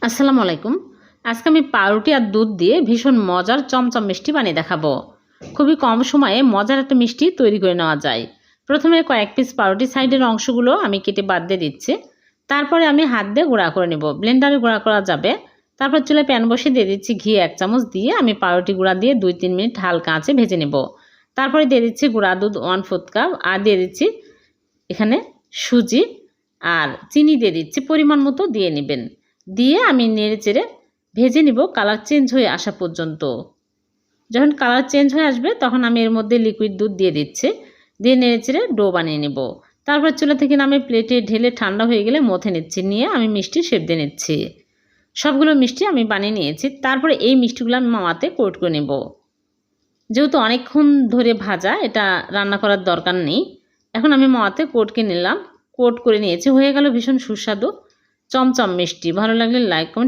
আসসালামু আলাইকুম। আজকে আমি পাউরুটি আর দুধ দিয়ে ভীষণ মজার চমচম মিষ্টি বানিয়ে দেখাবো। খুবই কম সময়ে মজার একটা মিষ্টি তৈরি করে নেওয়া যায়। প্রথমে কয়েক পিস পাউরুটি সাইডের অংশগুলো আমি কেটে বাদ দিয়ে দিচ্ছি। তারপরে আমি হাত দিয়ে গুঁড়া করে নেব, ব্লেন্ডারে গুঁড়া করা যাবে। তারপর চুলায় প্যান বসিয়ে দিয়ে দিচ্ছি ঘি 1 চামচ দিয়ে আমি পাউরুটি গুঁড়া দিয়ে 2-3 মিনিট হালকা আঁচে ভেজে নেব। তারপরে দিয়ে দিচ্ছি গুঁড়া দুধ 1/4 কাপ আর দিয়ে দিচ্ছি এখানে সুজি আর চিনি দিয়ে দিচ্ছি, পরিমাণ মতো দিয়ে নেবেন। দিয়ে আমি নেড়েচেড়ে ভেজে নিব কালার চেঞ্জ হয়ে আসা পর্যন্ত। যখন কালার চেঞ্জ হয়ে আসবে তখন আমি এর মধ্যে লিকুইড দুধ দিয়ে দিচ্ছি, দিয়ে নেড়েচেড়ে ডো বানিয়ে নেব। তারপর চুলা থেকে নামে প্লেটে ঢেলে ঠান্ডা হয়ে গেলে মথে নিচ্ছি, নিয়ে আমি মিষ্টি শেপ দিয়ে নিচ্ছি। সবগুলো মিষ্টি আমি বানিয়ে নিয়েছি। তারপরে এই মিষ্টিগুলো আমি মাওয়াতে কোট করে নেব। যেহেতু অনেকক্ষণ ধরে ভাজা, এটা রান্না করার দরকার নেই। এখন আমি মাওয়াতে কোটকে নিলাম, কোট করে নিয়েছি। হয়ে গেল ভীষণ সুস্বাদু চমচম মিষ্টি। ভালো লাগলে লাইক কমেন্ট